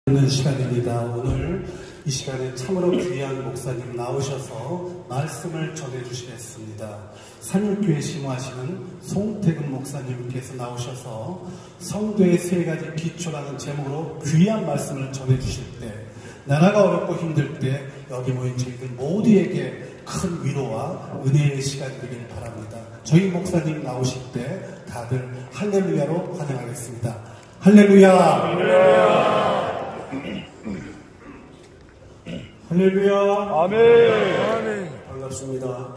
있는 시간입니다. 오늘 이 시간에 참으로 귀한 목사님 나오셔서 말씀을 전해주시겠습니다. 산울교회 심호하시는 송태근 목사님께서 나오셔서 성도의 세 가지 기초라는 제목으로 귀한 말씀을 전해주실 때, 나라가 어렵고 힘들 때 여기 모인 저희들 모두에게 큰 위로와 은혜의 시간이 되길 바랍니다. 저희 목사님 나오실 때 다들 할렐루야로 환영하겠습니다. 할렐루야! 할렐루야! 할렐루야! 아멘! 반갑습니다.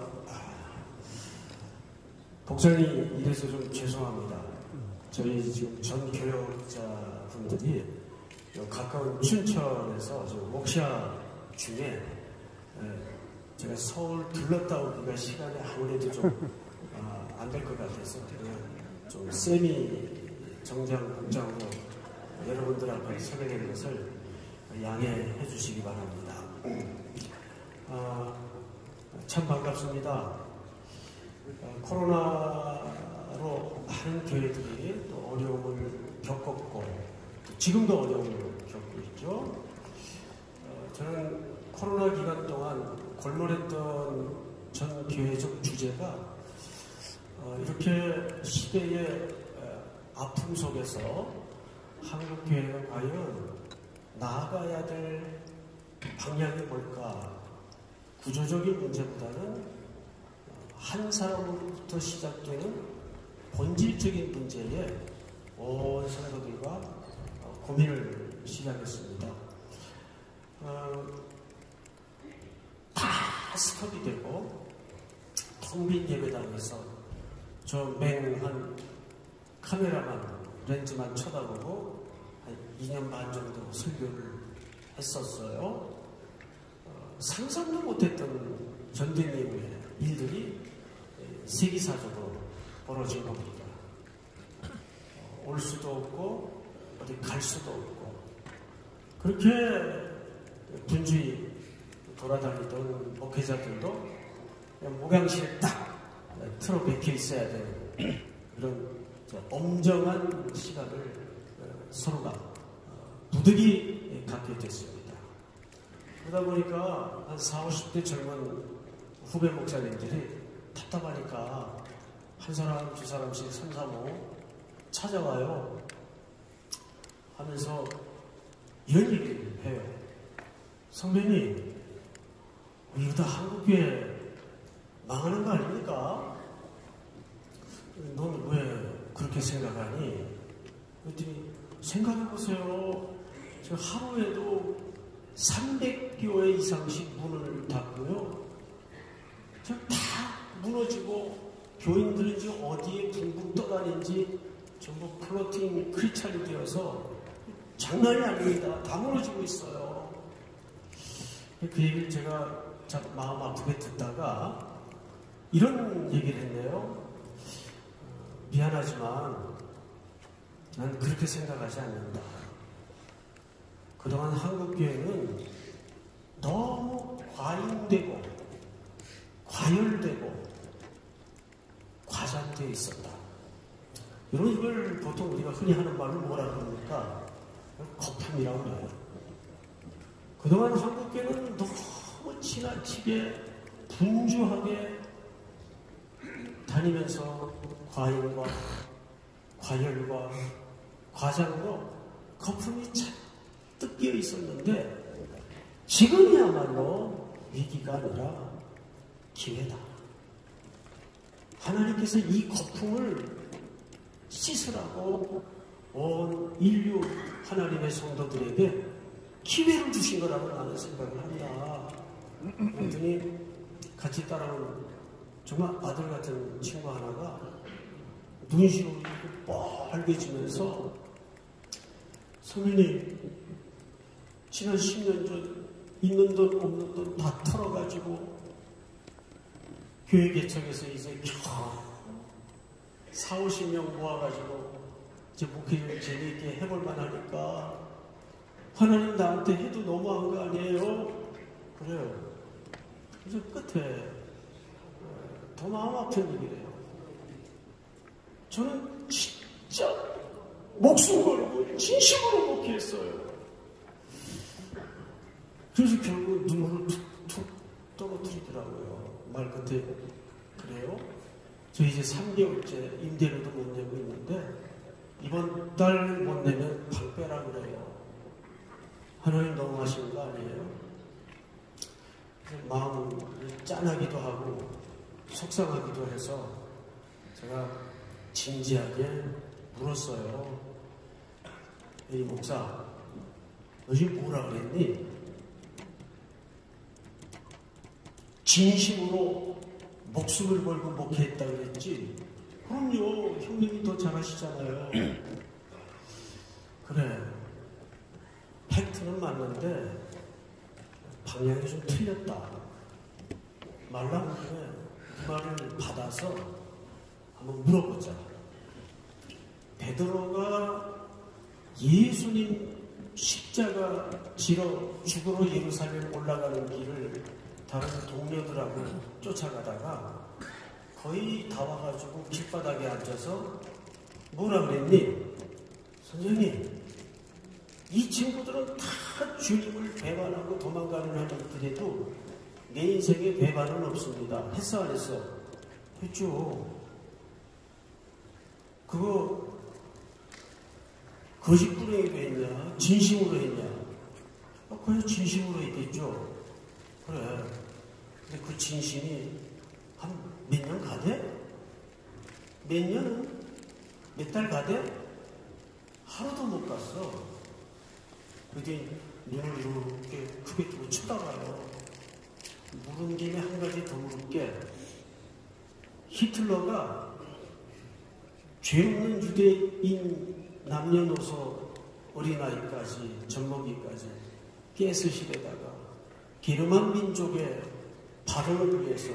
목사님 이래서 좀 죄송합니다. 저희 지금 전 교역자분들이 가까운 춘천에서 목샤 중에 제가 서울 들렀다 오기가 시간이 아무래도 좀 안 될 것 같아서 좀 세미 정장 복장으로 여러분들 앞에 서게 된 것을 양해해 주시기 바랍니다. 참 반갑습니다. 코로나로 많은 교회들이 또 어려움을 겪었고 또 지금도 어려움을 겪고 있죠. 저는 코로나 기간 동안 골몰했던 전 교회적 주제가 이렇게 시대의 아픔 속에서 한국 교회가 과연 나아가야 될 방향이 뭘까? 구조적인 문제보다는 한 사람으로부터 시작되는 본질적인 문제에 온 성도들과 고민을 시작했습니다. 다 스톱이 되고 텅 빈 예배당에서 저 맹한 카메라만 렌즈만 쳐다보고 한 2년 반 정도 설교를 했었어요. 상상도 못했던 전대미의 일들이 세기사적으로 벌어진 겁니다. 올 수도 없고 어디 갈 수도 없고 그렇게 분주히 돌아다니던 목회자들도 그냥 목양실에 딱 틀어 박혀 있어야 되는 그런 엄정한 시각을 서로가 부득이 갖게 됐습니다. 그러다 보니까 한 40, 50대 젊은 후배 목사님들이 답답하니까 한 사람, 두 사람씩 3, 4, 5 찾아와요. 하면서 이런 얘기를 해요. 선배님, 이러다 한국교회 망하는 거 아닙니까? 넌 왜 그렇게 생각하니? 그랬더니 생각해보세요. 저 하루에도 300교회 이상씩 문을 닫고요. 저 다 무너지고 교인들은 지금 어디에 붕붕 떠다니는지 전부 플로팅 크리스찬이 되어서 장난이 아닙니다. 다 무너지고 있어요. 그 얘기를 제가 참 마음 아프게 듣다가 이런 얘기를 했네요. 미안하지만 난 그렇게 생각하지 않는다. 그동안 한국교회는 너무 과잉되고 과열되고 과장되어 있었다. 이걸 보통 우리가 흔히 하는 말로 뭐라 그럽니까? 거품이라고 해요. 그동안 한국교회는 너무 지나치게 분주하게 다니면서 과잉과 과열과 과장으로 거품이 잔뜩 끼어 있었는데 지금이야말로 위기가 아니라 기회다. 하나님께서 이 거품을 씻으라고 온 인류 하나님의 성도들에게 기회를 주신 거라고 나는 생각을 한다. 그랬더니 같이 따라온 정말 아들 같은 친구 하나가 눈시로 빨개지면서 선생님, 지난 10년 전 있는 돈 없는 돈 다 털어가지고 교회 개척에서 이제 겨우 4, 50명 모아가지고 이제 목회를 재미있게 해볼만 하니까 하나님 나한테 해도 너무한 거 아니에요? 그래요. 그래서 끝에 더 마음 아픈 얘기를 해요. 저는 진짜 목숨 걸고 진심으로 목회했어요. 그래서 결국 눈물을 툭툭 떨어뜨리더라고요. 말 끝에. 그래요? 저 이제 3개월째 임대료도 못 내고 있는데 이번 달 못 내면 방 빼라 그래요. 하나님 너무하신 거 아니에요? 마음이 짠하기도 하고 속상하기도 해서 제가 진지하게 물었어요. 이 목사, 너 지금 뭐라 그랬니? 진심으로 목숨을 걸고 목회했다 그랬지? 그럼요. 형님이 더 잘하시잖아요. 그래. 팩트는 맞는데 방향이 좀 틀렸다. 말라고 그래. 그 말을 받아서 한번 물어보자. 베드로가 예수님 십자가 지러 죽으러 예루살렘 올라가는 길을 다른 동료들하고 쫓아가다가 거의 다 와가지고 길바닥에 앉아서 뭐라 그랬니? 선생님, 이 친구들은 다 주님을 배반하고 도망가는 하는데도 내 인생에 배반은 없습니다. 했어 안 했어? 했죠. 그거 거짓부렁이로 했냐? 진심으로 했냐? 그냥 진심으로 했겠죠. 그래. 근데 그 진심이 한 몇 년 가대? 몇 년은? 몇 달 가대? 하루도 못 갔어. 그때 눈을 이렇게 크게 뜨고 쳐다봐요. 물은 김에 한 가지 더 물을게. 히틀러가 죄 없는 유대인 남녀노소 어린아이까지 젖먹이까지 가스실에다가 게르만 민족의 발언을 위해서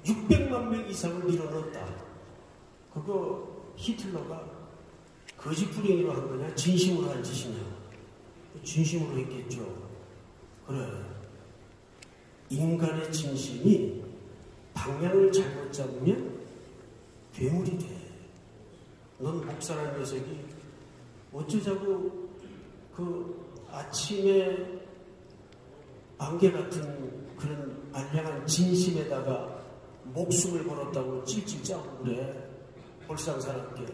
600만 명 이상을 밀어넣었다. 그거 히틀러가 거짓부렁이로 한 거냐? 진심으로 한 짓이냐? 진심으로 했겠죠. 그래. 인간의 진심이 방향을 잘못 잡으면 괴물이 돼. 넌 목사라는 녀석이 어쩌자고 그 아침에 안개 같은 그런 알량한 진심에다가 목숨을 걸었다고 찔찔 짜고 그래. 볼상사납게.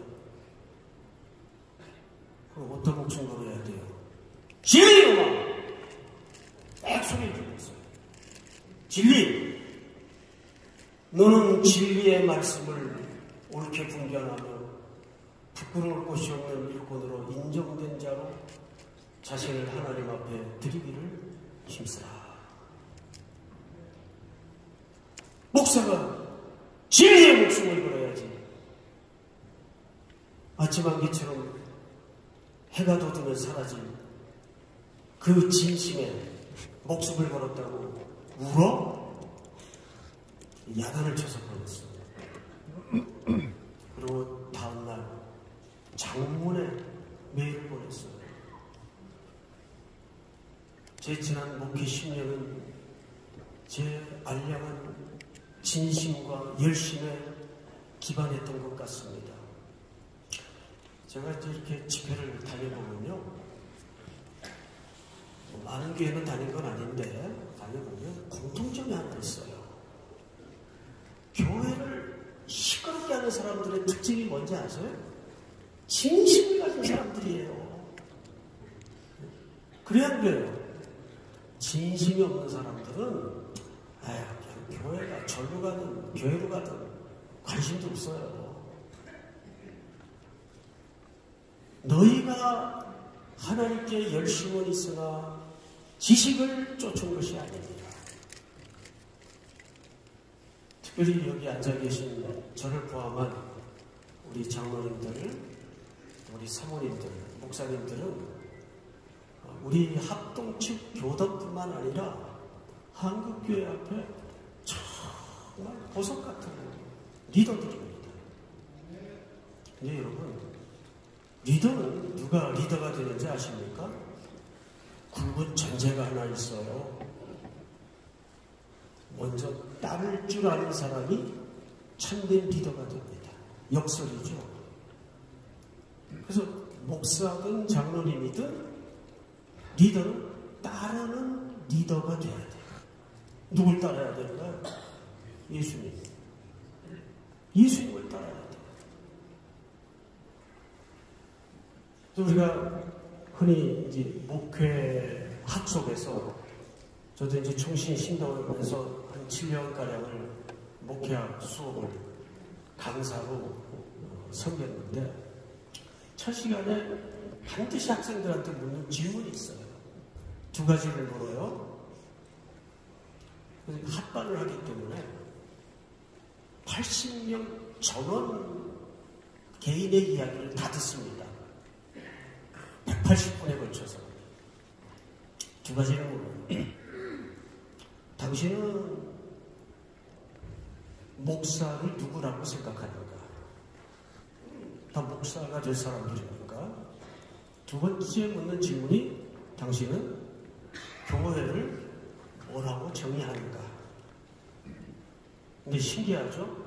그럼 어떤 목숨 걸어야 돼요? 진리로만! 딱 소리 들렸어요. 진리! 너는 진리의 말씀을 옳게 분별하며 부끄러울 곳이 없는 일꾼으로 인정된 자로 자신을 하나님 앞에 드리기를 힘쓰라. 목사가 진리의 목숨을 걸어야지. 아침 안개처럼 해가 돋으면 사라진 그 진심에 목숨을 걸었다고 울어? 야단을 쳐서 보냈어. 그리고 다음날 장문에 메일을 보냈어요. 제 지난 목회 10년은 제 알량한 진심과 열심에 기반했던 것 같습니다. 제가 이렇게 집회를 다녀보면요, 많은 교회는 다닌 건 아닌데 다녀보면 공통점이 하나 있어요. 교회를 시끄럽게 하는 사람들의 특징이 뭔지 아세요? 진심을 가진 사람들이에요. 그래야 안 돼요. 진심이 없는 사람들은 그냥 교회가 절로 가든 교회로 가든 관심도 없어요. 너희가 하나님께 열심은 있으나 지식을 쫓은 것이 아닙니다. 특별히 여기 앉아 계신 저를 포함한 우리 장로님들, 우리 사모님들, 목사님들은 우리 합동 측 교단뿐만 아니라 한국교회 앞에 정말 보석 같은 리더들입니다. 근데 여러분, 리더는 누가 리더가 되는지 아십니까? 굵은 전제가 하나 있어요. 먼저 따를 줄 아는 사람이 참된 리더가 됩니다. 역설이죠. 그래서 목사든 장로님이든 리더는 따르는 리더가 돼야 돼. 누굴 따라야 될까요? 예수님. 예수님을 따라야 돼. 우리가 흔히 이제 목회학 속에서 저도 이제 총신 신도원에서 한 7년가량을 목회학 수업을 강사로 섬겼는데 첫 시간에 반드시 학생들한테 묻는 질문이 있어요. 두 가지를 물어요. 그래서 합반을 하기 때문에 80명 전원 개인의 이야기를 다 듣습니다. 180분에 걸쳐서 두 가지를 물어요. 당신은 목사를 누구라고 생각하는가? 다 목사가 될 사람들입니까? 두 번째 묻는 질문이 당신은 교회를 뭐라고 정의하는가? 근데 신기하죠?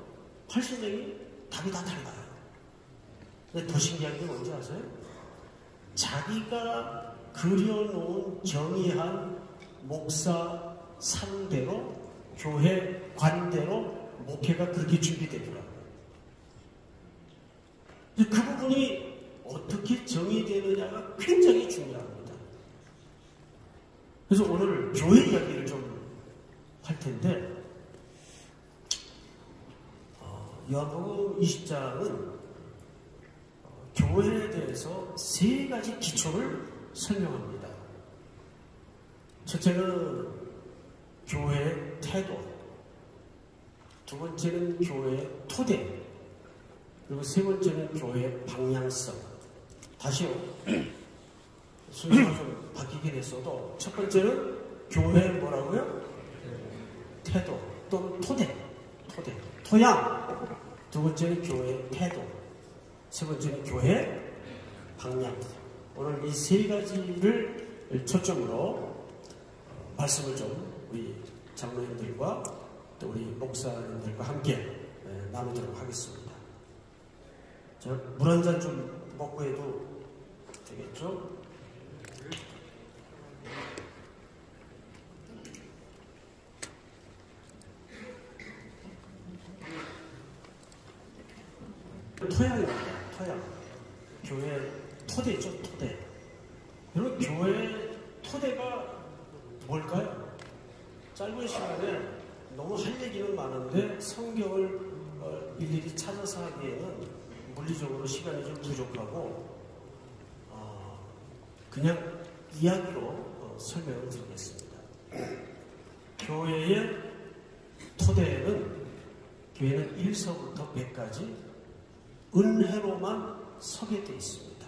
80명이 답이 다 달라요. 근데 더 신기한 게 뭔지 아세요? 자기가 그려놓은 정의한 목사 상대로 교회 관대로 목회가 그렇게 준비되더라고요. 그 부분이 어떻게 정의되느냐가 굉장히 중요합니다. 그래서 오늘 교회 이야기를 좀 할 텐데 요한복음 20장은 교회에 대해서 세 가지 기초를 설명합니다. 첫째는 교회의 태도, 두 번째는 교회의 토대, 그리고 세 번째는 교회의 방향성. 다시요. 순서가 좀 바뀌긴 했어도 첫 번째는 교회의 뭐라고요? 태도 또는 토양. 두 번째는 교회의 태도, 세 번째는 교회의 방향. 오늘 이 세 가지를 초점으로 말씀을 좀 우리 장로님들과 또 우리 목사님들과 함께 나누도록 하겠습니다. 물 한 잔 좀 먹고 해도 되겠죠? 토양입니다. 토양. 교회 토대죠, 토대. 여러분, 교회 토대가 뭘까요? 짧은 시간에 너무 할 얘기는 많은데 성경을 일일이 찾아서 하기에는 물리적으로 시간이 좀 부족하고 그냥 이야기로 설명을 드리겠습니다. 교회의 토대는 교회는 1서부터 100까지 은혜로만 서게 되어 있습니다.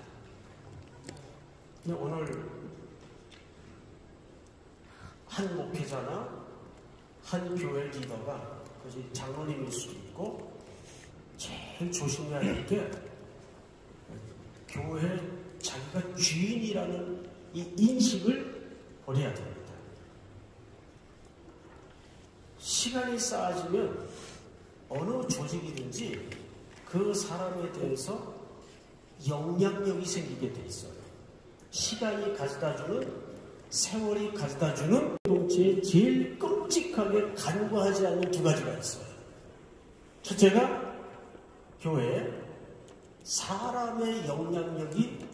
근데 오늘 한 목회자나 한 교회 리더가 그것이 장로님일 수도 있고 제일 조심해야 할 게 교회 자기가 주인이라는 이 인식을 버려야 됩니다. 시간이 쌓아지면 어느 조직이든지 그 사람에 대해서 영향력이 생기게 돼 있어요. 시간이 가져다주는, 세월이 가져다주는 공동체에 제일 끔찍하게 간과하지 않는 두 가지가 있어요. 첫째가 교회에 사람의 영향력이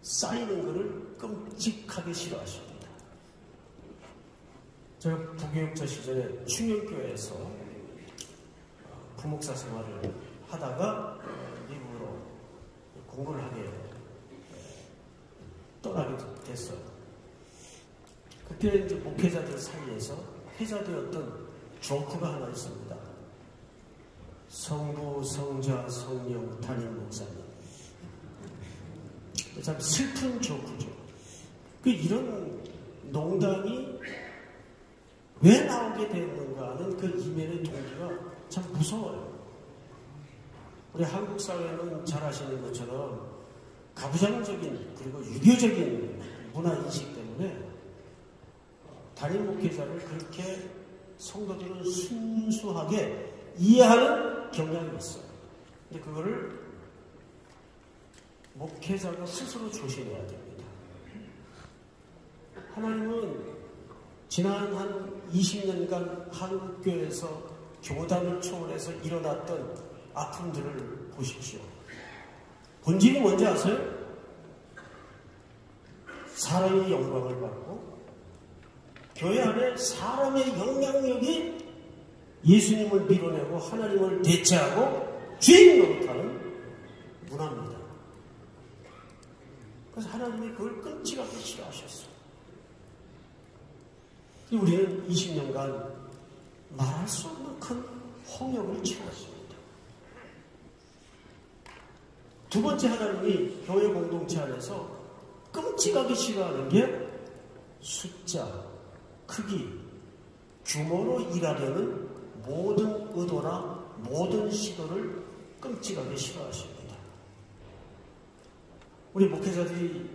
쌓이는 것을 끔찍하게 싫어하십니다. 제가 부교육자 시절에 충영교회에서 부목사 생활을 하다가 미국으로 공부를 하게 떠나게 됐어요. 그때 이제 목회자들 사이에서 회자되었던 조크가 하나 있습니다. 성부, 성자, 성령, 담임 목사님. 참 슬픈 조크죠. 이런 농담이 왜 나오게 되는가 하는 그 이면의 동기가 참 무서워요. 우리 한국 사회는 잘 아시는 것처럼 가부장적인 그리고 유교적인 문화인식 때문에 담임 목회자를 그렇게 성도들은 순수하게 이해하는 경향이 있어요. 근데 그거를 목회자가 스스로 조심해야 됩니다. 하나님은 지난 한 20년간 한국교회에서 교단을 초월해서 일어났던 아픔들을 보십시오. 본질이 뭔지 아세요? 사람의 영광을 받고 교회 안에 사람의 영향력이 예수님을 밀어내고 하나님을 대체하고 주인 노릇하는 문화입니다. 그래서 하나님이 그걸 끔찍하게 싫어하셨어요. 우리는 20년간 말할 수 없는 큰 홍역을 치렀습니다. 두 번째, 하나님이 교회 공동체 안에서 끔찍하게 싫어하는 게 숫자, 크기, 규모로 일하려는 모든 의도나 모든 시도를 끔찍하게 싫어하십니다. 우리 목회자들이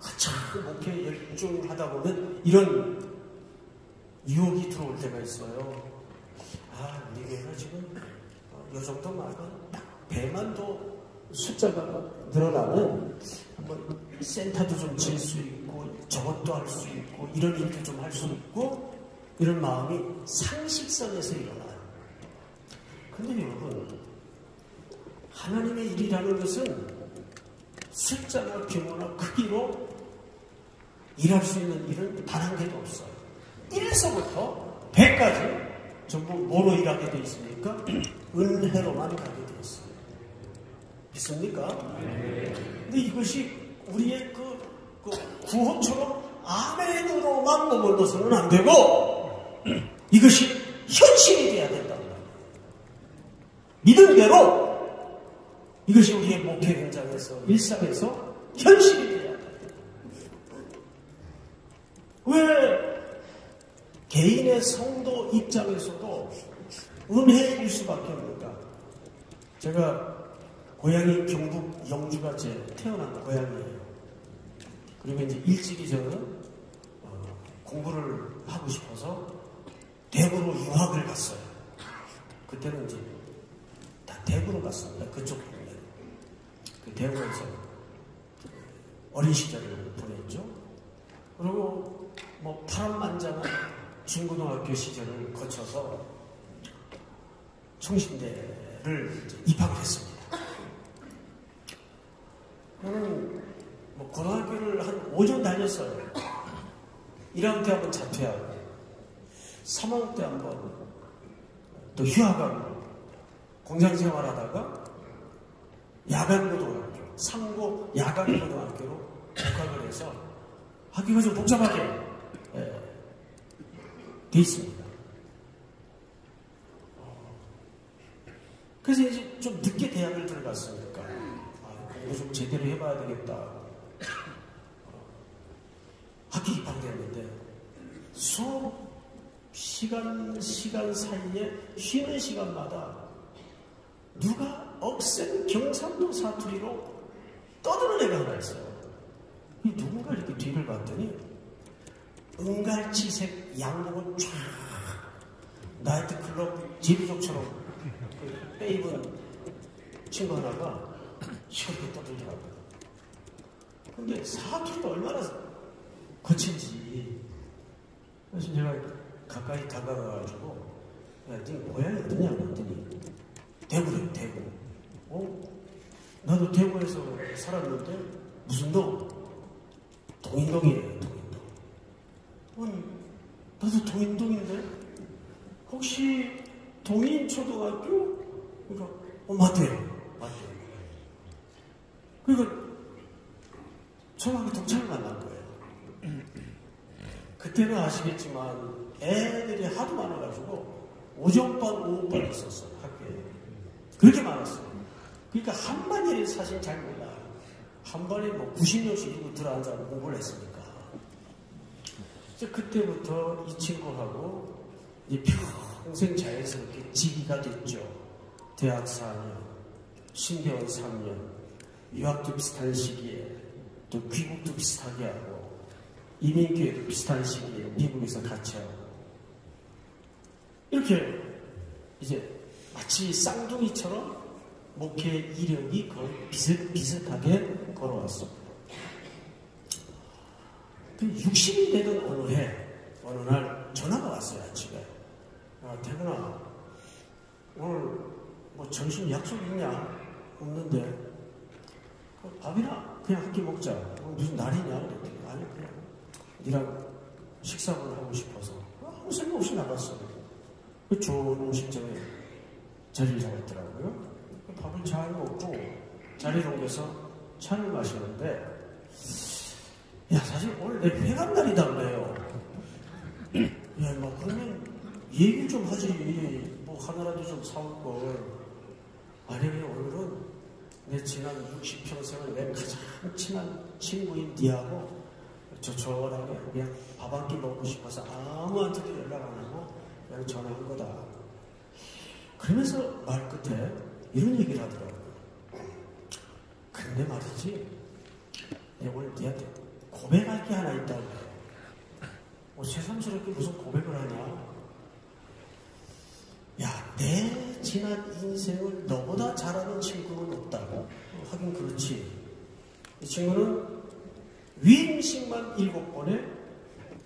한참 목회 열중하다 보면 이런 유혹이 들어올 때가 있어요. 아, 우리 교회가 지금 요 정도 말고 딱 배만 더 숫자가 늘어나면 한번 센터도 좀 질 수 있고 저것도 할 수 있고 이런 일도 좀 할 수 있고 이런 마음이 상식선에서 일어나요. 근데 여러분, 하나님의 일이라는 것은 숫자나 규모나 크기로 일할 수 있는 일은 단 한 개도 없어요. 1에서부터 100까지 전부 뭐로 일하게 돼 있습니까? 은혜로만 가게 돼 있어요. 믿습니까? 근데 이것이 우리의 그 구호처럼 아멘으로만 머물러서는 안 되고 이것이 현실이 돼야 된다는 거예요. 믿은 대로 이것이 우리의 목회 현장에서 일상에서 현실이 돼야 돼요. 왜 개인의 성도 입장에서도 은혜일 수밖에 없는가? 제가 고향이 경북 영주가 제 태어난 고향이에요. 그리고 이제 일찍이 저는 공부를 하고 싶어서 대구로 유학을 갔어요. 그때는 이제 다 대구로 갔습니다. 그쪽 동네. 그 대구에서 어린 시절을 보냈죠. 그리고 뭐 파란만장한 중고등학교 시절을 거쳐서 총신대를 입학을 했습니다. 저는 뭐 고등학교를 한 5년 다녔어요. 1학년 때 한번 자퇴하고 3학년 때 한번 또 휴학하고 공장생활 하다가 야간고등학교, 상고 야간고등학교로 복학을 해서 학교가 좀 복잡하게 돼 있습니다. 그래서 이제 좀 늦게 대학을 들어갔으니까 공부 좀 제대로 해봐야 되겠다. 학교 입학됐는데 수업 시간 사이에 쉬는 시간마다 누가 억센 경상도 사투리로 떠드는 애가 하나 있어요. 누군가 이렇게 뒤를 봤더니 은갈치색 양복을 쫙 나이트클럽 제비족처럼 빼입은 친구 하나가 시끄럽게 떠들더라고요. 근데 사투리가 얼마나 거친지. 그래서 제가 가까이 다가가가지고 야, 네 고향이 어디냐 그랬더니 대구래, 대구. 나도 대구에서 살았는데 무슨 동? 동인동이래요, 동인동. 나도 동인동인데 혹시 동인초등학교? 그러니까 맞대요. 그러니까 저하고 동창을 만난 거예요. 그때는 아시겠지만 애들이 하도 많아가지고 오전반, 오후반 있었어요, 학교에. 그렇게 많았어요. 그러니까 한반일이 사실 잘 몰라요. 한반에 뭐 90명씩 이고 들어앉아서 공부를 했으니까. 이제 그때부터 이 친구하고 이제 평생 자연스럽게 지기가 됐죠. 대학 4년, 신대원 3년, 유학도 비슷한 시기에 또 귀국도 비슷하게 하고 이민교회도 비슷한 시기에 미국에서 같이 하고 이렇게 이제 마치 쌍둥이처럼 목회 이력이 거의 비슷하게 걸어왔습니다. 60이 되던 어느 날 전화가 왔어요, 아침에. 태근아, 오늘 뭐 점심 약속 있냐? 없는데. 밥이나 그냥 한 끼 먹자. 무슨 날이냐? 그랬더니 아니, 그냥 니랑 식사를 하고 싶어서. 아무 생각 없이 나갔어요. 좋은 음식점에 자리를 잡았더라고요. 밥을 잘 먹고 자리를 옮겨서 차를 마시는데, 야, 사실 오늘 내 회관 날이다 그래요. 야, 뭐 그러면 얘기 좀 하지. 뭐 하나라도 좀 사올 걸. 아니, 오늘은 내 지난 60평생을 내 가장 친한 친구인 니하고 조촐하게 그냥 밥 한 끼 먹고 싶어서 아무한테도 연락 안 하고 그냥 전화한 거다. 그러면서 말 끝에 이런 얘기를 하더라고요. 근데 말이지, 내가 오늘 니한테 고백할 게 하나 있다고. 뭐 새삼스럽게 무슨 고백을 하냐? 야, 내 지난 인생을 너보다 잘하는 친구는 없다고? 하긴 그렇지. 이 친구는 위임식만 7번에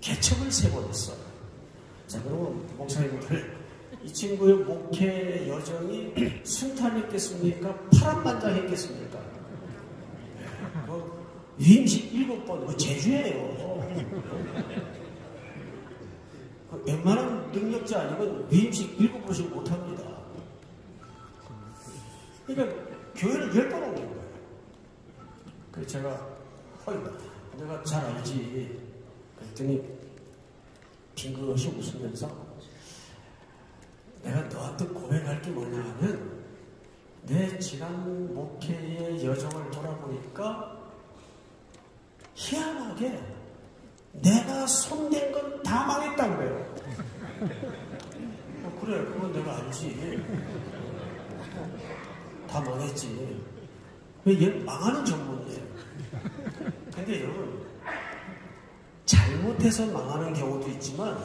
개척을 3번 했어. 자, 그러면 목사님들, 이 친구의 목회 여정이 순탄했겠습니까? 파란만장했겠습니까? 위임식 7번, 제주예요. 웬만한 능력자 아니면 위임식 7번씩 못합니다. 그러니까 교회를 10번 온 거예요. 그래서 제가 내가 잘 알지. 그랬더니 빙긋이 웃으면서 내가 너한테 고백할 게 뭐냐 하면, 내 지난 목회의 여정을 돌아보니까 희한하게 내가 손댄 건 다 망했다고 그래요. 그래, 그건 내가 알지. 다 망했지. 얘 망하는 전문이에요. 근데 여러분, 잘못해서 망하는 경우도 있지만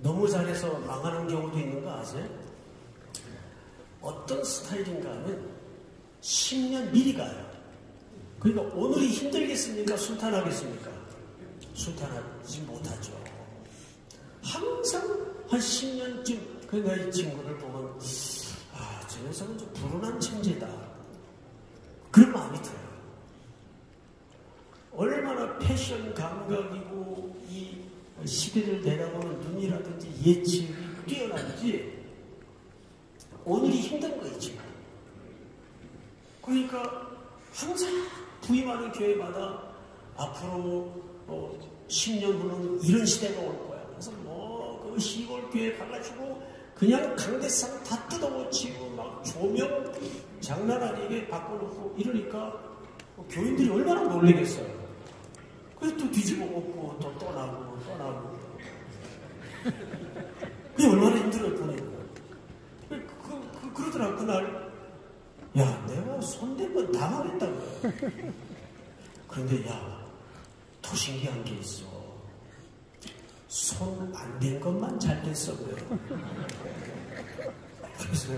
너무 잘해서 망하는 경우도 있는 거 아세요? 어떤 스타일인가 하면 10년 미리 가요. 그러니까 오늘이 힘들겠습니까? 순탄하겠습니까? 순탄하지 못하죠. 항상 한 10년쯤, 그 내 친구를 보면, 아, 저 녀석은 좀 불운한 천재다. 그런 마음이 들어요. 얼마나 패션 감각이고 이 시대를 내다보는 눈이라든지 예측이 뛰어난지 오늘이 힘든 거예요, 지금. 그러니까 항상 부임하는 교회마다 앞으로 10년 후는 이런 시대가 올 거야. 그래서 그 시골 교회 가가지고 그냥 강대상 다 뜯어고치고 막 조명 장난 아니게 바꿔놓고 이러니까 교인들이 얼마나 놀라겠어요. 그래서 또 뒤집어 엎고 또 떠나고 그게 얼마나 힘들어요, 보내고. 그러더라고, 그날. 야, 내가 손댄 건 다 망했다고요. 그런데 야, 더 신기한 게 있어. 손 안 댄 것만 잘 됐어, 그래요. 그래서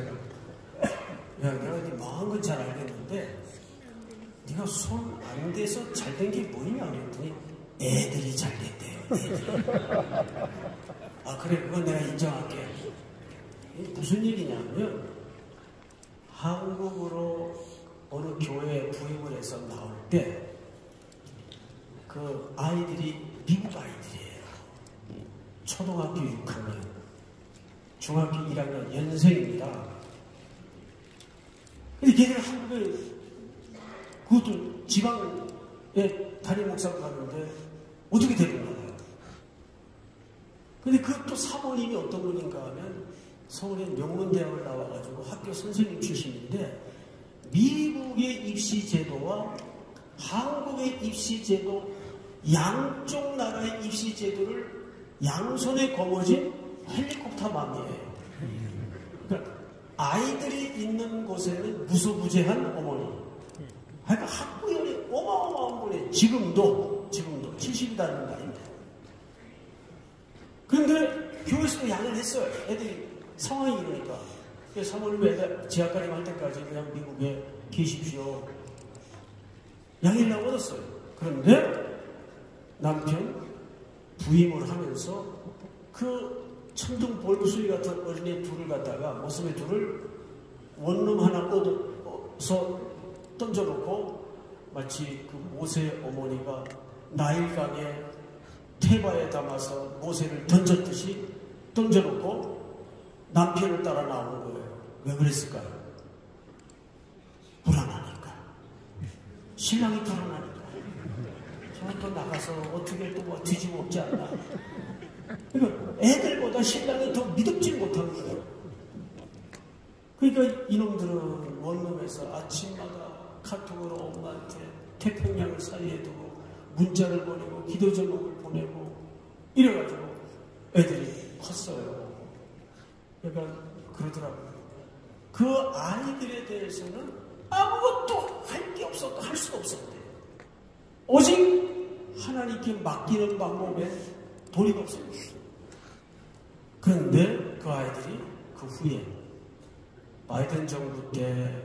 내가 네 망한 건 잘 알겠는데 네가 손 안 대서 잘 된 게 뭐냐 그랬더니 애들이 잘 됐대요, 애들이. 아, 그래, 그건 내가 인정할게. 이게 무슨 얘기냐면, 한국으로 어느 교회에 부임을 해서 나올 때 그 아이들이 미국 아이들이에요. 초등학교 6학년, 중학교 1학년 연생입니다. 근데 걔들 한국에, 그것도 지방에 담임 목사로 가는데 어떻게 되는 거예요? 근데 그것도 사모님이 어떤 분인가 하면 서울의 명문대학을 나와가지고 학교 선생님 출신인데, 미국의 입시 제도와 한국의 입시 제도, 양쪽 나라의 입시 제도를 양손에 거머쥔 헬리콥터 맘이에요. 그러니까 아이들이 있는 곳에는 무소부재한 어머니. 그러니까 학부열이 어마어마한 분이 지금도 70이 다는 나이입니다. 그런데 교회에서도 양을 했어요. 애들이 상황이 이러니까. 사모님이 애들 재학가림 할 때까지 그냥 미국에 계십시오. 양일라고 얻었어요. 그런데 남편 부임을 하면서 그 천둥 벌수이 같은 어린애 둘을 갖다가 모습의 둘을 원룸 하나 얻어서 던져놓고 마치 그 모세 어머니가 나일강에 태바에 담아서 모세를 던졌듯이 던져놓고 남편을 따라 나오는 거예요. 왜 그랬을까요? 불안하니까. 신랑이 불안하니까. 저는 또 나가서 어떻게 또 뭐 뒤집어 엎지 않나. 그러니까 애들보다 신랑이 더 믿음질 못하는 거예요. 그러니까 이놈들은 원룸에서 아침마다 카톡으로 엄마한테 태평양을 사이에 두고 문자를 보내고 기도 제목을 보내고 이래가지고 애들이 컸어요. 그러니까 그러더라고요. 그 아이들에 대해서는 아무것도 할 게 없었고 할 수가 없었대. 오직 하나님께 맡기는 방법에 도리가 없어요. 그런데 그 아이들이 그 후에 바이든 정부 때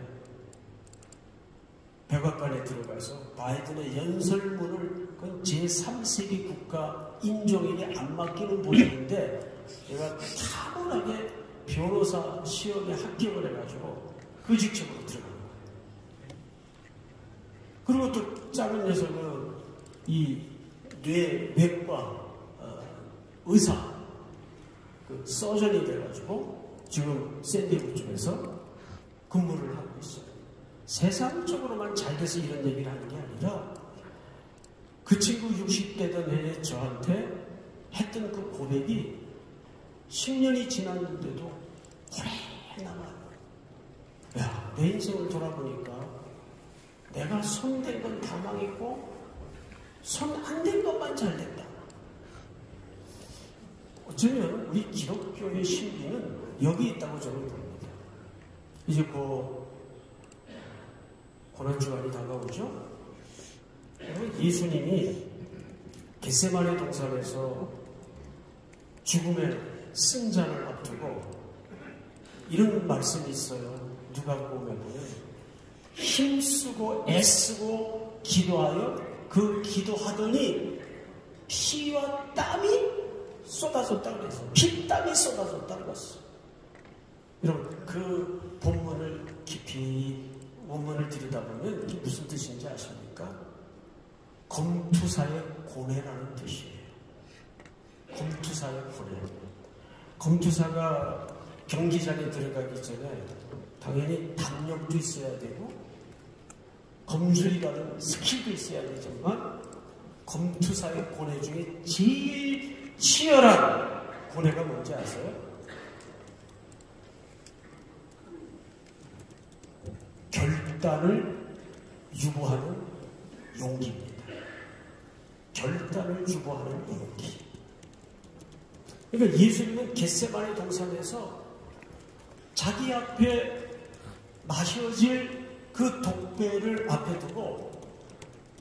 백악관에 들어가서 바이든의 연설문을 그 제3세계 국가 인종에게 안 맡기는 분인데 내가 타고나게 변호사 시험에 합격을 해가지고 그 직책으로 들어간 거예요. 그리고 또 작은 녀석은 이 뇌외과 의사 그 서전이 돼가지고 지금 샌디에고 쪽에서 근무를 하고 있어요. 세상적으로만 잘 돼서 이런 얘기를 하는 게 아니라 그 친구 60대던 해에 저한테 했던 그 고백이 10년이 지났는데도 오래 남아요. 야, 내 인생을 돌아보니까 내가 손댄 건 다 망했고 손 안 댄 것만 잘 됐다. 어쩌면 우리 기독교의 신비는 여기 있다고 저는 봅니다. 이제 고난주간이 다가오죠. 예수님이 겟세마네 동산에서 죽음의 승자를 앞두고 이런 말씀이 있어요. 누가복음에 보면 힘쓰고 애쓰고 기도하여 그 기도하더니 피와 땀이 쏟아졌다고 그랬어요. 피땀이 쏟아졌다고 그랬어요. 여러분 그 본문을 깊이 원문을 들여다보면 이게 무슨 뜻인지 아십니까? 검투사의 고뇌라는 뜻이에요. 검투사의 고뇌. 검투사가 경기장에 들어가기 전에 당연히 담력도 있어야 되고 검술이 가는 스킬도 있어야 되지만 검투사의 고뇌 중에 제일 치열한 고뇌가 뭔지 아세요? 결단을 유보하는 용기입니다. 결단을 유보하는 용기. 그러니까 예수님은 겟세마네 동산에서 자기 앞에 마셔질 그 독배를 앞에 두고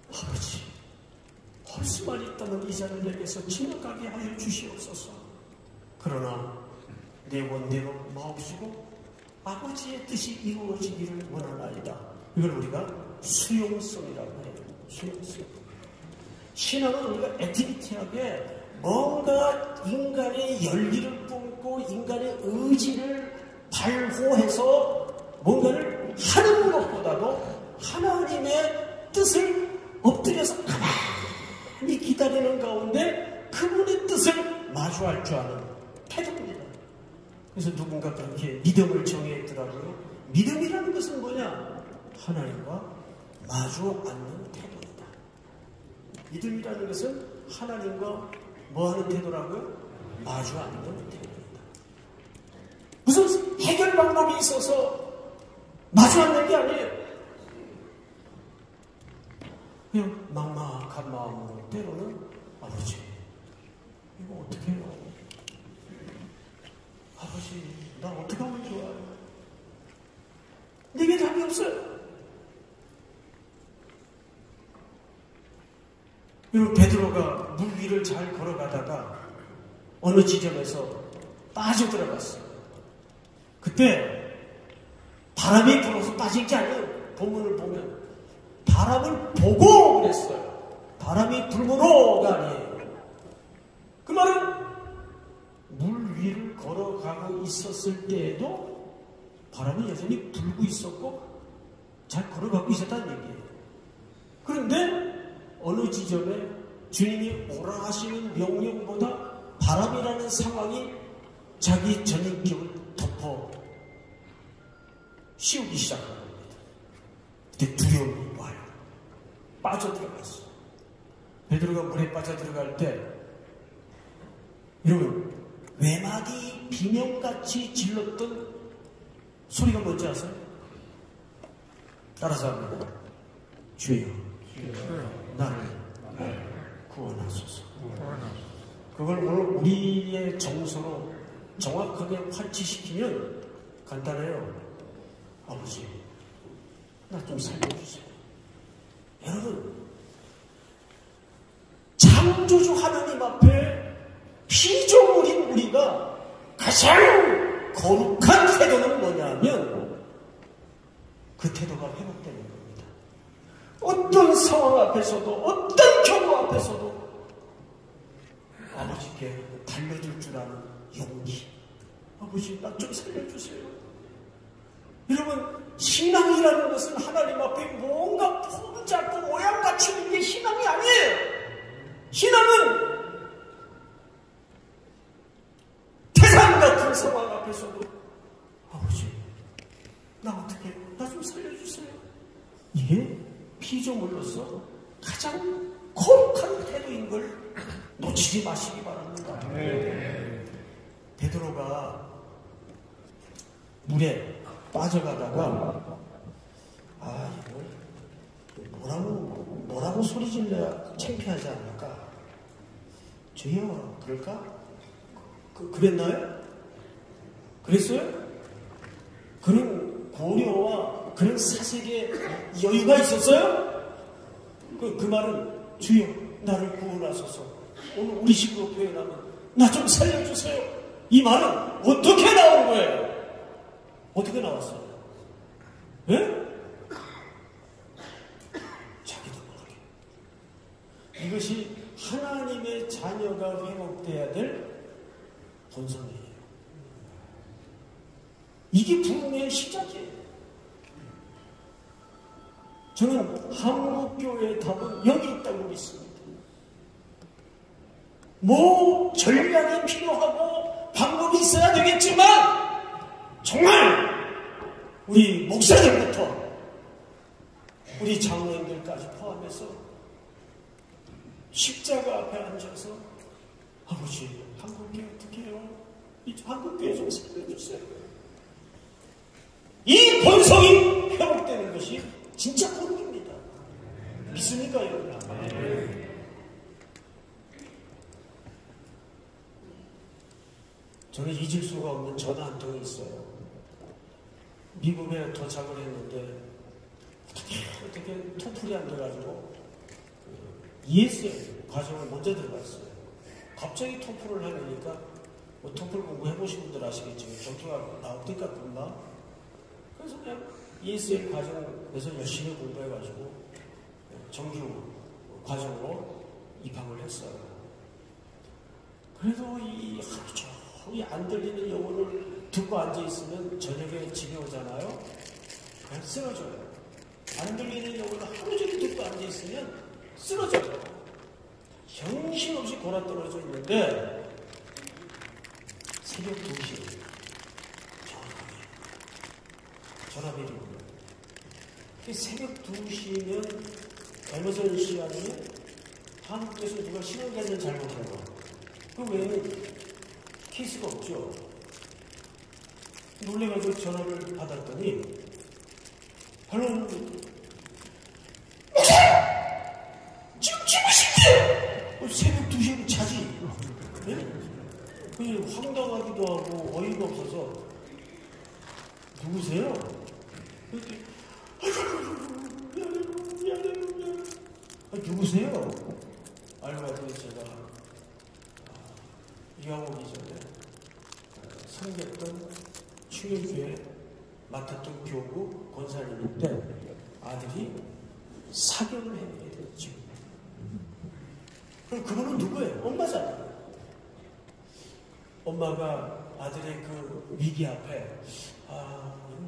아버지, 헐수만 있다면 이 잔을 내게서 지나가게 하여 주시옵소서. 그러나 내 원대로 마옵시고 아버지의 뜻이 이루어지기를 원하나이다. 이걸 우리가 수용성이라고 해요. 수용성. 신앙은 우리가 액티비티하게 뭔가 인간의 열기를 뿜고 인간의 의지를 발호해서 뭔가를 하는 것보다도 하나님의 뜻을 엎드려서 가만히 기다리는 가운데 그분의 뜻을 마주할 줄 아는 태도입니다. 그래서 누군가 그렇게 믿음을 정의했더라고요. 믿음이라는 것은 뭐냐? 하나님과 마주 앉는 태도이다. 믿음이라는 것은 하나님과 뭐 하는 태도라고요? 마주 앉는 태도이다. 무슨 해결 방법이 있어서 마주 앉는 게 아니에요. 그냥 막막한 마음으로 때로는 아버지, 이거 어떻게 해요? 아버지, 나 어떻게 하면 좋아요? 내게 답이 없어요. 그리고 베드로가 물 위를 잘 걸어가다가 어느 지점에서 빠져들어갔어요. 그때 바람이 불어서 빠진 게 아니에요. 본문을 보면 바람을 보고 그랬어요. 바람이 불므로가 아니에요. 그 말은 물 위를 걸어가고 있었을 때에도 바람이 여전히 불고 있었고 잘 걸어가고 있었다는 얘기예요. 그런데 어느 지점에 주님이 오라 하시는 명령보다 바람이라는 상황이 자기 전인격을 덮어 씌우기 시작한 겁니다. 그때 두려움이 와요. 빠져들어갔어. 베드로가 물에 빠져들어갈 때 여러분 외마디 비명같이 질렀던 소리가 뭔지 아세요? 따라서 합니다. 주여 나를 구원하소서. 그걸 오늘 우리의 정서로 정확하게 환치시키면 간단해요. 아버지 나 좀 살려주세요. 여러분 창조주 하나님 앞에 피조물인 우리가 가장 거룩한 태도는 뭐냐면 그 태도가 회복되는 겁니다. 어떤 상황 앞에서도 어떤 경우 앞에서도 아버지께 달려줄 줄 아는 용기. 아버지 나 좀 살려주세요. 여러분 신앙이라는 것은 하나님 앞에 뭔가 폼 잡고 모양 갖추는 게 신앙이 아니에요. 신앙은 태산 같은 상황 앞에서도 아버지 나 어떻게 나 좀 살려주세요. 이게 피조물로서 가장 거룩한 태도인 걸 놓치지 마시기 바랍니다. 베드로가 물에 빠져가다가 이거 뭐라고 소리 질러야 창피하지 않을까? 주여 그럴까? 그랬나요? 그랬어요? 그런 고려와 그런 사색의 여유가 있었어요? 그 말은 주여 나를 구원하소서. 오늘 우리 식으로 표현하면 나 좀 살려주세요. 이 말은 어떻게 나온 거예요? 어떻게 나왔어요? 예? 자기도 모르게. 이것이 하나님의 자녀가 회복돼야 될 본성이에요. 이게 부흥의 시작이에요. 저는 한국교회의 답은 여기 있다고 믿습니다. 뭐 전략이 필요하고 방법이 있어야 되겠지만 정말 우리 목사님부터 우리 장로님들까지 포함해서 십자가 앞에 앉아서 아버지 한국교회 어떻게 해요? 이 한국교회 좀 살려주세요. 이 본성이 회복되는 것이 진짜 거룩입니다. 믿습니까 여러분? 저는 잊을 수가 없는 전화 한 통이 있어요. 미국에 도착을 했는데 어떻게 토플이 안 돼가지고 ESL 과정을 먼저 들어갔어요. 갑자기 토플을 하려니까 뭐 토플 공부해보신 분들 아시겠지만 경주가 나옵니까 금방? 그래서 그냥 ESL 과정에서 열심히 공부해가지고 정규 과정으로 입학을 했어요. 그래도 이 하루 종일 안 들리는 영어를 듣고 앉아있으면 저녁에 집에 오잖아요. 그냥 쓰러져요. 안 들리는 영어를 하루 종일 듣고 앉아있으면 쓰러져요. 정신없이 골아떨어져 있는데 새벽 2시에 전화벨이 오고 새벽 2시면 에머전 시간에 한국에서 누가 신원 개설 잘못한 거. 그 외에 케이스가 없죠. 놀래가지고 전화를 받았더니 헬로 지금 주무신대요. 새벽 2시에 자지. 네? 황당하기도 하고 어이가 없어서 누구세요? 누구세요? 알고 봤더니 제가 이왕 오기 전에 섬겼던 충일교회 맡았던 교구 권사님인데 아들이 사경을 해내게 됐죠. 그럼 그분은 누구예요? 엄마잖아요. 엄마가 아들의 그 위기 앞에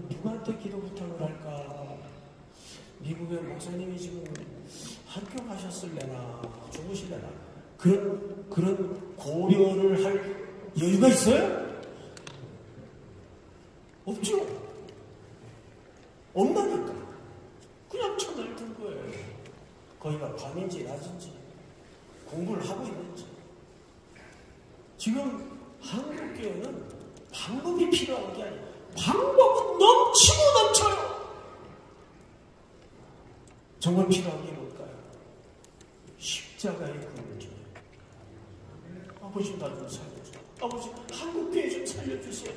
누구한테 기도 부탁을 할까? 미국의 목사님이 지금 학교 가셨을래나 죽으실래나 그런 고려를 할 여유가 있어요? 없죠. 엄마니까 그냥 천을 든 거예요. 거기가 밤인지 낮인지 공부를 하고 있는지. 지금 한국교회는 방법이 필요한 게 아니에요. 방법은 넘치고 넘쳐요. 정말 필요한 게 뭘까요? 십자가의 굶주림. 아버지 나 좀 살려주세요. 아버지 한국교회 좀 살려주세요.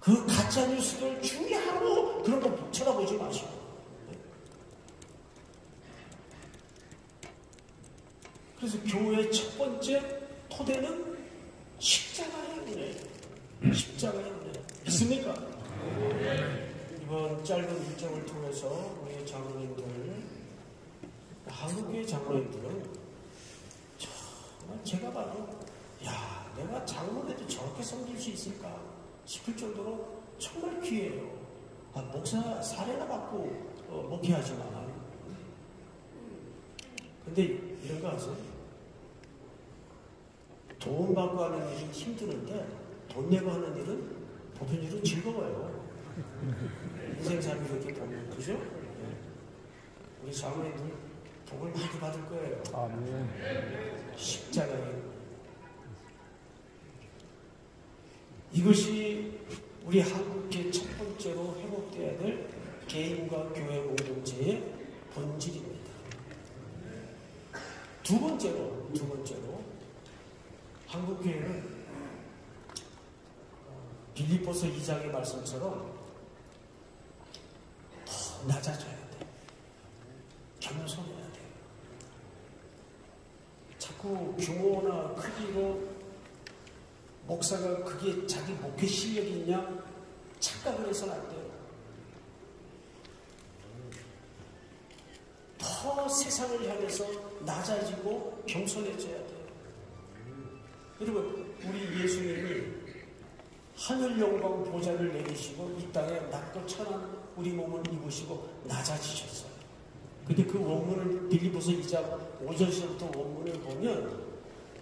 그 가짜뉴스들 중요하고 그런 거 쳐다보지 마시고. 그래서 교회의 첫 번째 토대는 십자가의 은혜예요. 십자가의 은혜. 믿습니까? 이번 짧은 일정을 통해서 우리 장로님들, 한국교회 장로님들은 정말 제가 봐도 내가 장로님도 저렇게 섬길 수 있을까 싶을 정도로 정말 귀해요. 목사 사례나 받고 목회하지만 근데 이런 거 아세요? 돈 받고 하는 일은 힘드는데 돈 내고 하는 일은 보편적으로 즐거워요. 인생 삶이 그렇게 보면 그죠? 우리 장로님들 복을 많이 받을 거예요. 아멘. 십자가에 이것이 우리 한국의 첫 번째로 회복되어야 될 개인과 교회 공동체의 본질입니다. 두 번째로 한국교회는 빌립보서 2장의 말씀처럼 더 낮아져야 돼. 겸손해야 돼. 자꾸 규모나 크기로 목사가 그게 자기 목회 실력이 있냐 착각을 해서는 안 돼요. 더 세상을 향해서 낮아지고 겸손해져야 돼요. 여러분, 우리 예수님이 하늘 영광 보좌를 내리시고 이 땅에 낮고 천한 우리 몸을 입으시고 낮아지셨어요. 근데 그 원문을 빌립보서 2장 5절서부터 원문을 보면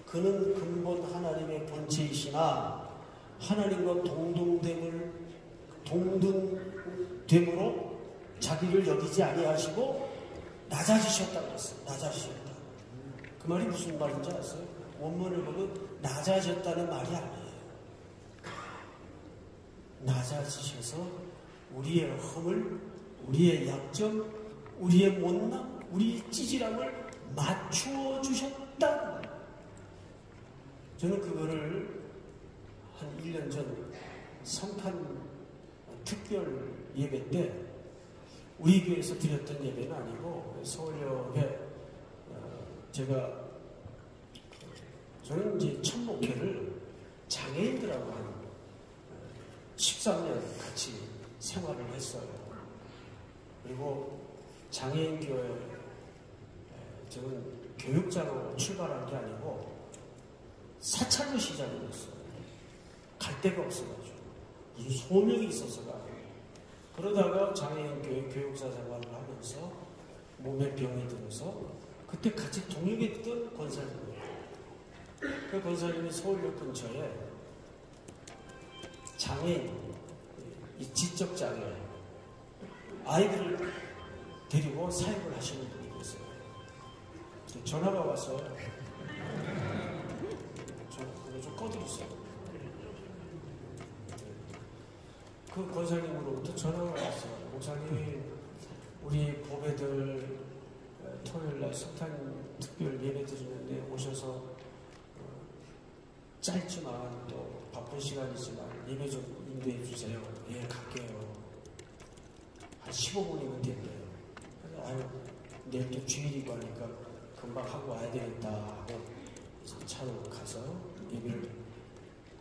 그는 근본 하나님의 본체이시나 하나님과 동등됨으로 자기를 여기지 아니하시고 낮아지셨다고 했어요. 낮아지셨다. 그 말이 무슨 말인지 아세요? 원문을 보면 낮아졌다는 말이 아니에요. 낮아지셔서 우리의 허물, 우리의 약점, 우리의 못남, 우리의 찌질함을 맞추어 주셨다. 저는 그거를 한 1년 전 성탄 특별 예배 때 우리 교회에서 드렸던 예배는 아니고 서울역에 저는 이제 첫 목회를 장애인들하고 한 13년 같이 생활을 했어요. 그리고 장애인 교회 저는 교육자로 출발한 게 아니고 사찰로 시작을 했어요. 갈 데가 없어가지고 무슨 소명이 있어서가 그러다가 장애인 교회 교육사 생활을 하면서 몸에 병이 들어서 그때 같이 동역했던 권사님이에요. 그 권사님이 서울역 근처에 장애인, 이 지적 장애 아이들을 데리고 사역을 하시는 분이 계세요. 전화가 와서 좀 꺼드렸어요. 그 권사님으로부터 전화가 왔어요. 목사님, 우리 보배들 토요일날 성탄 특별 예배 드리는데 오셔서 짧지만 또 바쁜 시간이지만 예배 좀 인도해 주세요. 예, 갈게요. 한 15분이면 된대요. 그래서 내일 또 주일이고 하니까 금방 하고 와야 되겠다 하고 차로 가서 예배를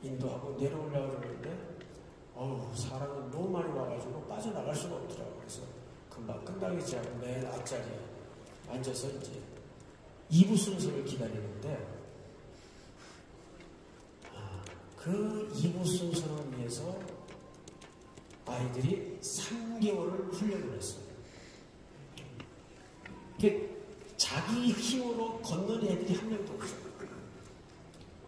인도하고 내려오려고 그러는데 사람이 너무 많이 와가지고 빠져나갈 수가 없더라고요. 그래서 그 금방 끝나겠지 하고 맨 앞자리에 앉아서 이제 2부 순서를 기다리는데 그 2부 순서를 위해서 아이들이 3개월을 훈련을 했어요. 자기 힘으로 걷는 애들이 한 명도 없어요.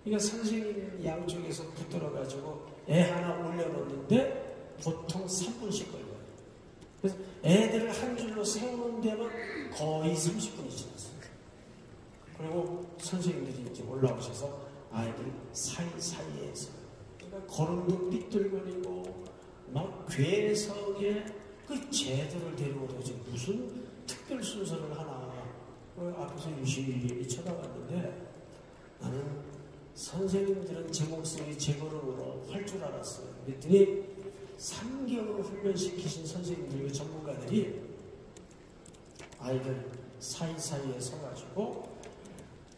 그러니까 선생님 양쪽에서 붙들어가지고 애 하나 올려놓는데 보통 3분씩 걸려요. 그래서 애들을 한 줄로 세우는 데는 거의 30분이 지났어요. 그리고 선생님들이 이제 올라오셔서 아이들 사이사이에서 그러니까 걸음도 삐뚤거리고 막 괴성에 그 쟤들을 데리고 도대체 무슨 특별 순서를 하나 앞에서 유심히 쳐다봤는데 나는 선생님들은 제 목소리 제 걸음으로 할 줄 알았어요. 그랬더니 3개월 훈련시키신 선생님들 전문가들이 아이들 사이사이에 서가지고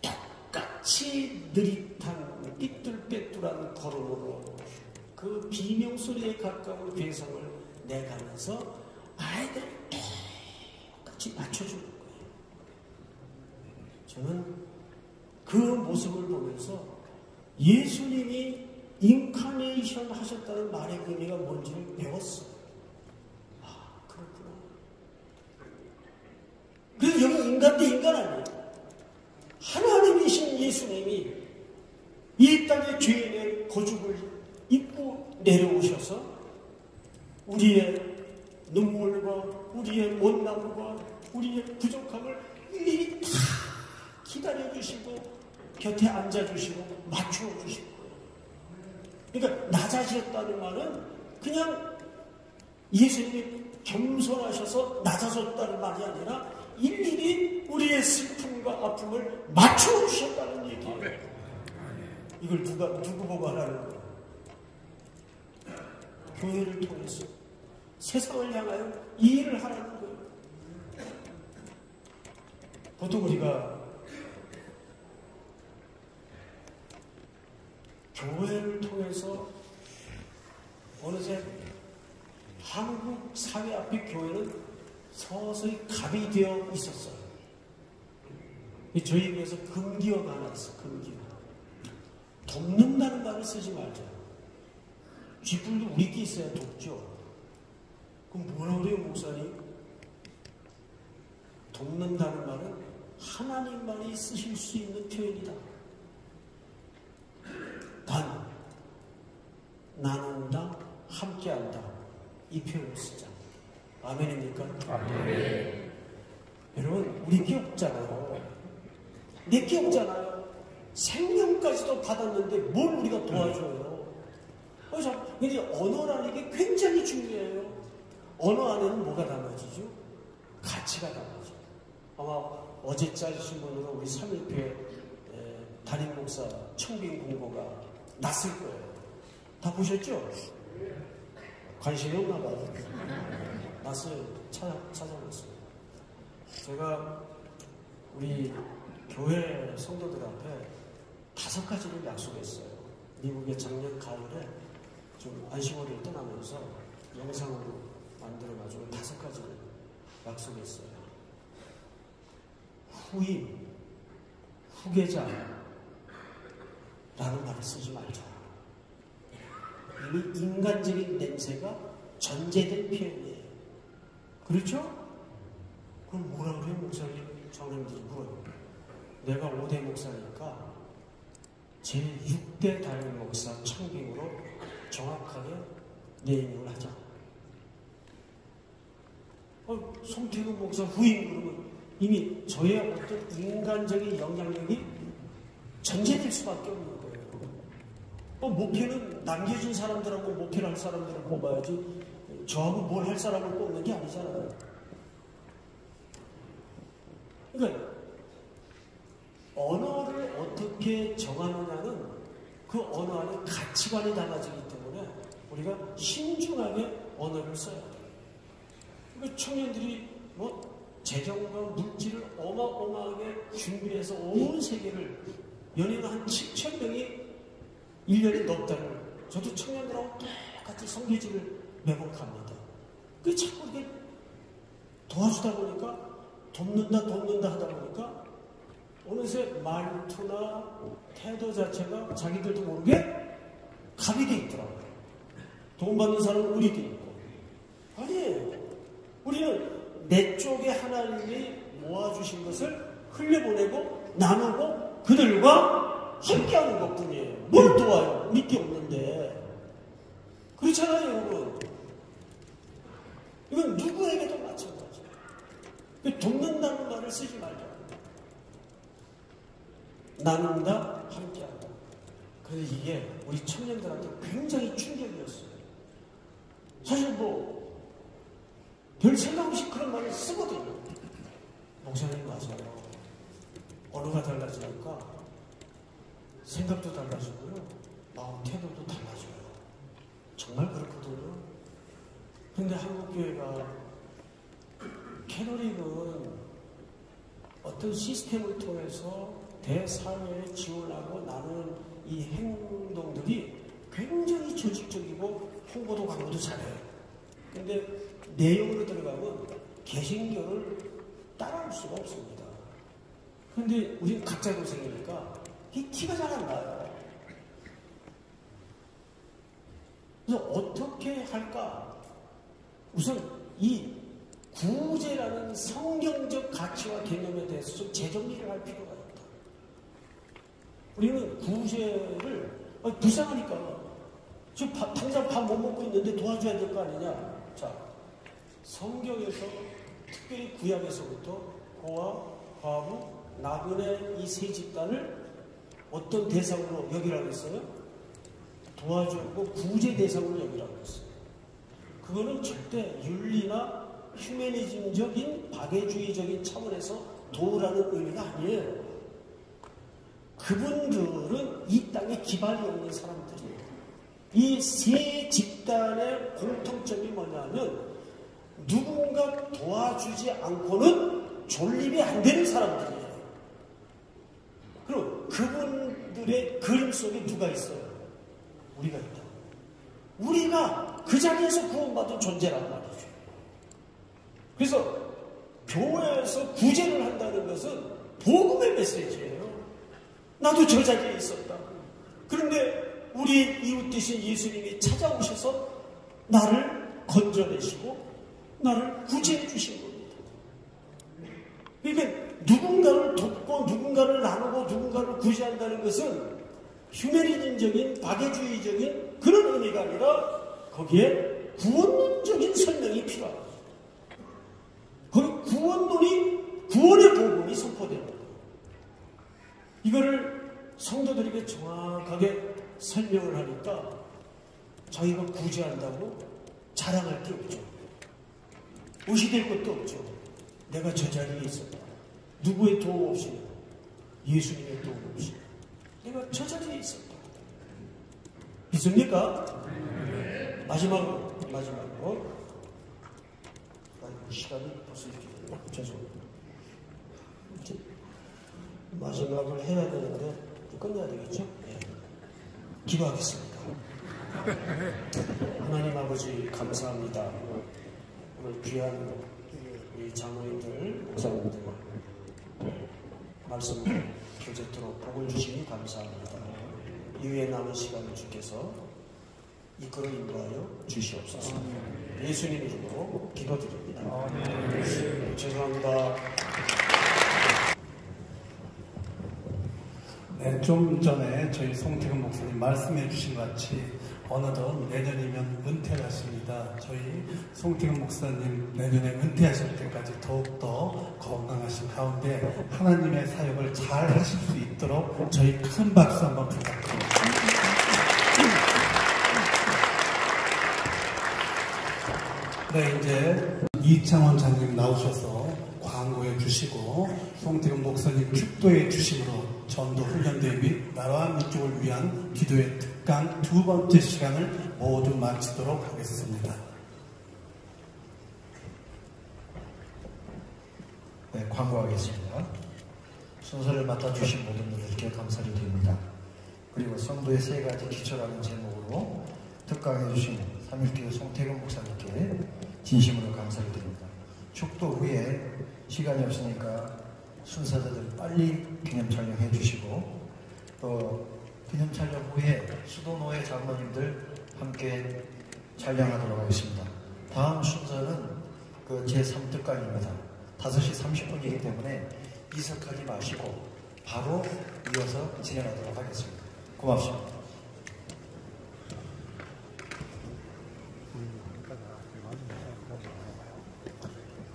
똑같이 느릿한 삐뚤빼뚤한 걸음으로 그 비명소리에 가까운 괴성을 내가면서 아이들 똑같이 맞춰주는 거예요. 저는 그 모습을 보면서 예수님이 인카네이션 하셨다는 말의 의미가 뭔지를 배웠어요. 아, 그렇구나. 그래서 여기 인간 대 인간 아니에요. 하나님이신 예수님이 이 땅의 죄인의 거죽을 입고 내려오셔서 우리의 눈물과 우리의 못남과 우리의 부족함을 일일이 다 기다려주시고 곁에 앉아주시고 맞춰주시고 그러니까 낮아지셨다는 말은 그냥 예수님이 겸손하셔서 낮아졌다는 말이 아니라 일일이 우리의 슬픔과 아픔을 맞춰주셨다는 얘기예요. 이걸 누구 보고 하라는 거예요? 교회를 통해서 세상을 향하여 이 일을 하라는 거예요. 보통 우리가 교회를 통해서 어느새 한국 사회 앞에 교회는 서서히 갑이 되어 있었어요. 저희 교회에서 금기어가 하나 있어. 금기어. 돕는다는 말을 쓰지 말자. 쥐뿔도 우리끼리 있어야 돕죠. 그럼 뭐라 그래요, 목사님? 돕는다는 말은 하나님만이 쓰실 수 있는 표현이다. 나눈다, 함께한다. 이 표현을 쓰자. 아멘입니까? 아멘. 여러분, 우리 끼 없잖아요. 내 끼 없잖아요. 생명까지도 받았는데 뭘 우리가 도와줘요? 근데 언어라는 게 굉장히 중요해요. 언어 안에는 뭐가 담아지죠? 가치가 담아지죠. 아마 어제 짤 신문으로 우리 3일교회 담임 목사 청빙 공고가 났을 거예요. 다 보셨죠? 관심이 없나 봐요. 났어요. 찾아봤어요. 제가 우리 교회 성도들한테 5가지를 약속했어요. 미국에 작년 가을에 좀 안식월을 떠나면서 영상으로 만들어가지고 5가지를 약속했어요. 후임, 후계자라는 말을 쓰지 말자. 이미 인간적인 냄새가 전제된 표현이에요. 그렇죠? 그럼 뭐라 그래요, 목사님? 장로님들이 물어요. 내가 5대 목사니까 제6대 담임 목사 청빙으로 정확하게 네이밍을 하자. 송태근 목사 후임 그러면 이미 저의 어떤 인간적인 영향력이 전제될 수밖에 없는 거예요. 목회는 남겨진 사람들하고 목회를 할 사람들을 뽑아야지 저하고 뭘 할 사람을 뽑는 게 아니잖아요. 그러니까 언어를 어떻게 정하느냐는 그 언어 안에 가치관이 담아지기 때문에 우리가 신중하게 언어를 써야 돼요. 그러니까 청년들이 재정과 물질을 어마어마하게 준비해서 온 세계를 연예인 한 7천 명이 1년에 넘다를 저도 청년들하고 똑같이 성교지를 매번 갑니다. 그 자꾸 이게 도와주다 보니까 돕는다 하다 보니까 어느새 말투나 태도 자체가 자기들도 모르게 갑이 돼 있더라고요. 도움받는 사람은 우리 돼 있고. 아니에요. 우리는 내 쪽에 하나님이 모아주신 것을 흘려보내고 나누고 그들과 함께하는 것뿐이에요. 뭘 도와요? 우리 게 없는데. 그렇잖아요, 여러분. 이건 누구에게도 마찬가지예요. 돕는다는 말을 쓰지 말자. 나눈다, 함께한다. 그래서 이게 우리 청년들한테 굉장히 충격이었어요. 사실 별 생각 없이 그런 말을 쓰거든요. 목사님 맞아요. 언어가 달라지니까 생각도 달라지고요. 마음 태도도 달라져요. 정말 그렇거든요. 근데 한국교회가 캐톨릭은 어떤 시스템을 통해서 대사회에 지원하고 나누는 이 행동들이 굉장히 조직적이고 홍보도 광고도 잘해요. 근데 내용으로 들어가면 개신교를 따라올 수가 없습니다. 근데 우리는 각자 고생이니까 이 티가 잘 안 나요. 그래서 어떻게 할까? 우선 이 구제라는 성경적 가치와 개념에 대해서 좀 재정리를 할 필요가 있다. 우리는 구제를 불쌍하니까 지금 당장 밥 못 먹고 있는데 도와줘야 될 거 아니냐. 자, 성경에서 특별히 구약에서부터 고아, 과부, 나그네 이 세 집단을 어떤 대상으로 여기라고 했어요? 도와주고 구제 대상으로 여기라고 했어요. 그거는 절대 윤리나 휴머니즘적인 박애주의적인 차원에서 도우라는 의미가 아니에요. 그분들은 이 땅에 기반이 없는 사람들이에요. 이 세 집단의 공통점이 뭐냐면 누군가 도와주지 않고는 존립이 안 되는 사람들이에요. 그럼 그분들의 그림 속에 누가 있어요? 우리가 있다. 우리가 그 자리에서 구원받은 존재란 말이죠. 그래서 교회에서 구제를 한다는 것은 복음의 메시지예요. 나도 저 자리에 있었다. 그런데 우리 이웃 되신 예수님이 찾아오셔서 나를 건져내시고 나를 구제해 주신 겁니다. 그러니까 누군가를 돕고 누군가를 나누고 누군가를 구제한다는 것은 휴머니즘적인 박애주의적인 그런 의미가 아니라 거기에 구원론적인 설명이 필요합니다. 거기 구원의 복음이 선포됩니다. 이거를 성도들에게 정확하게 설명을 하니까 자기가 구제한다고 자랑할 게 없죠. 의식될 것도 없죠. 내가 저 자리에 있었다. 누구의 도움 없이, 예수님의 도움 없이 내가 저 자리에 있었다. 있습니까? 마지막으로 시간이 벌써 이렇게 됐네. 죄송합니다. 마지막을 해야 되는데 끝내야 되겠죠? 네. 기도하겠습니다. 하나님 아버지 감사합니다. 오늘 귀한 우리 장로님들, 목사님들 말씀을 교제토록 복을 주시니 감사합니다. 이후에 남은 시간을 주께서 이끌어 인도하여 주시옵소서. 예수님 이름으로 기도드립니다. 죄송합니다. 네, 좀 전에 저희 송태근 목사님 말씀해 주신 것 같이 어느덧 내년이면 은퇴를 하십니다. 저희 송태근 목사님 내년에 은퇴하실 때까지 더욱더 건강하신 가운데 하나님의 사역을 잘 하실 수 있도록 저희 큰 박수 한번 부탁드립니다. 네, 이제 이창원 장님 나오셔서 광고해 주시고 송태근 목사님 축도해 주심으로 전도 훈련대 및 나라와 민족을 위한 기도의 특강 두 번째 시간을 모두 마치도록 하겠습니다. 네, 광고하겠습니다. 순서를 맡아주신 모든 분들께 감사를 드립니다. 그리고 성도의 세 가지 기초라는 제목으로 특강해 주신 삼일교회 송태근 목사님께 진심으로 감사를 드립니다. 축도 후에 시간이 없으니까 순서대로 빨리 기념 촬영해 주시고 또 기념 촬영 후에 수도노회 장로님들 함께 촬영하도록 하겠습니다. 다음 순서는 그 제3특강입니다. 5시 30분이기 때문에 이석하지 마시고 바로 이어서 진행하도록 하겠습니다. 고맙습니다.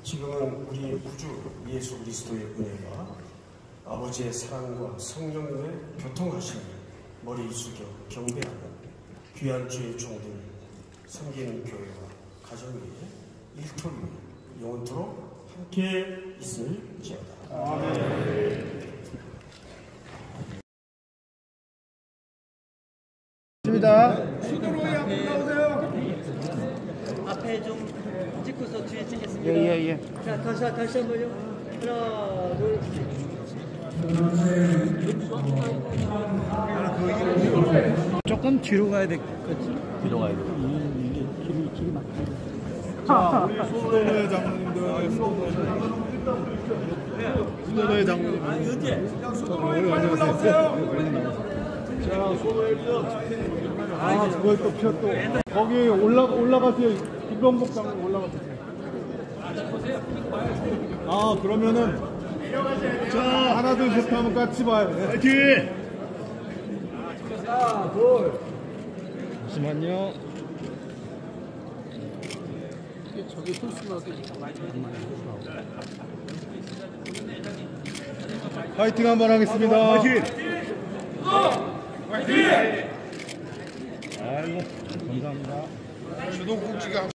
지금은 우리 구주 예수 그리스도의 은혜가 아버지의 사랑과 성령님의 교통하심을 머리 숙여 경배하는 귀한 주의 종들 섬기는 교회와 가정 위에 일터 위에 영원토록 함께 있을지어다. 아멘. 수도로에 앞으로 나오세요. 앞에 좀 찍고서 뒤에 찍겠습니다. 예. 자, 다시 한번요. 하나, 둘. 조금 뒤로 가야 될 것 같지? 뒤로 가야 돼. 이게 길이 막혀. 자, 우리 수도로의 장로님들, 수도로의 장로님. 언제? 수도로에 올라오세요. 자, 수도로에 그걸 또 피어 또. 거기 올라가세요. 김병복 장로님 올라가세요. 그러면은 자, 하나 둘 셋 하면 같이 봐요. 네. 화이팅! 하나 둘. 잠시만요. 저기 화이팅 한번 하겠습니다. 화이팅! 화이팅! 아이고 감사합니다. 주동국지가